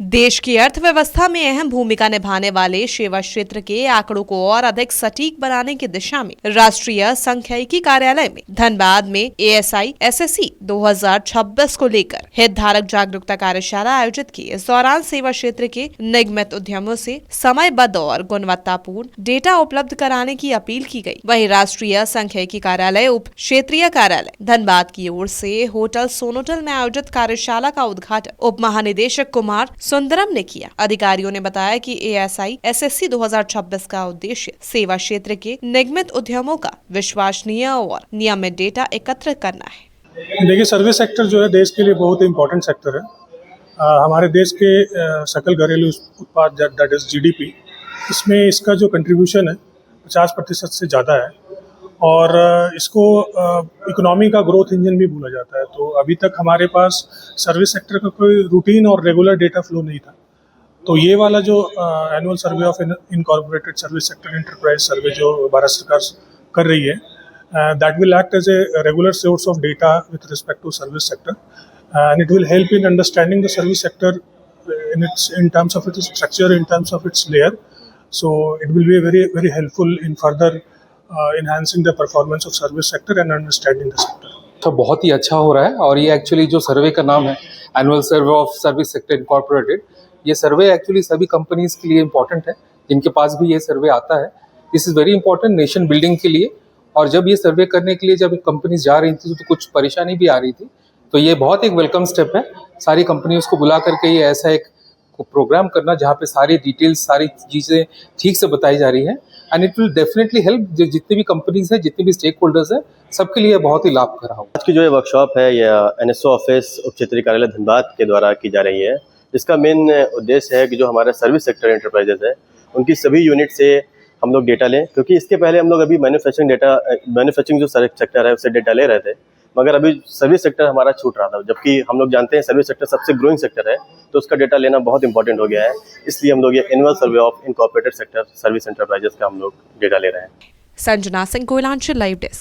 देश की अर्थव्यवस्था में अहम भूमिका निभाने वाले सेवा क्षेत्र के आंकड़ों को और अधिक सटीक बनाने की दिशा में राष्ट्रीय सांख्यिकी कार्यालय में धनबाद में ASI SSC 2026 को लेकर हितधारक जागरूकता कार्यशाला आयोजित की। इस दौरान सेवा क्षेत्र के निगमित उद्यमों से समयबद्ध और गुणवत्तापूर्ण डेटा उपलब्ध कराने की अपील की गई। वहीं राष्ट्रीय सांख्यिकी कार्यालय उप क्षेत्रीय कार्यालय धनबाद की ओर से होटल सोनोटल में आयोजित कार्यशाला का उद्घाटन उप महानिदेशक कुमार सुंदरम ने किया। अधिकारियों ने बताया कि ASI SSC 2026 का उद्देश्य सेवा क्षेत्र के निगमित उद्यमों का विश्वसनीय और नियमित डेटा एकत्र करना है। देखिए, सर्विस सेक्टर जो है देश के लिए बहुत ही इम्पोर्टेंट सेक्टर है। हमारे देश के सकल घरेलू उत्पाद दैट इज GDP, इसमें इसका जो कंट्रीब्यूशन है 50% से ज़्यादा है और इसको इकोनॉमी का ग्रोथ इंजन भी बोला जाता है। तो अभी तक हमारे पास सर्विस सेक्टर का कोई रूटीन और रेगुलर डेटा फ्लो नहीं था। तो ये वाला जो annual survey of incorporated service sector enterprise survey जो भारत सरकार कर रही है, that will act as a regular source of data with respect to service sector and it will help in understanding the service sector in terms of its structure, in terms of its layer. So it will be very, very helpful in further enhancing the performance of service sector and understanding the sector. तो बहुत ही अच्छा हो रहा है और ये actually जो सर्वे का नाम है annual survey of service sector incorporated, ये सर्वे एक्चुअली सभी कंपनीज के लिए इम्पोर्टेंट है जिनके पास भी ये सर्वे आता है। This is very important nation building के लिए। और जब ये सर्वे करने के लिए जब कंपनीज जा रही थी तो कुछ परेशानी भी आ रही थी, तो ये बहुत एक वेलकम स्टेप है सारी कंपनीज को बुला करके ये ऐसा एक प्रोग्राम करना जहाँ पे सारी डिटेल्स सारी चीज़ें ठीक से बताई जा रही है and it will definitely help जितने भी कंपनीज हैं जितने भी स्टेक होल्डर्स हैं सबके लिए बहुत ही लाभकर होगा। आज की जो ये वर्कशॉप है यह NSO ऑफिस उप क्षेत्रीय कार्यालय धनबाद के द्वारा की जा रही है, जिसका मेन उद्देश्य है कि जो हमारे सर्विस सेक्टर एंटरप्राइजेस है उनकी सभी यूनिट से हम लोग डेटा लें, क्योंकि इसके पहले हम लोग अभी मैन्युफैक्चरिंग जो सेक्टर है उससे डेटा ले रहे थे, मगर अभी सर्विस सेक्टर हमारा छूट रहा था, जबकि हम लोग जानते हैं सर्विस सेक्टर सबसे ग्रोइंग सेक्टर है, तो उसका डेटा लेना बहुत इंपॉर्टेंट हो गया है। इसलिए हम लोग ये annual survey of incorporated sector service enterprises का हम लोग डेटा ले रहे हैं। Sanjana Singh, Koylanchal live desk.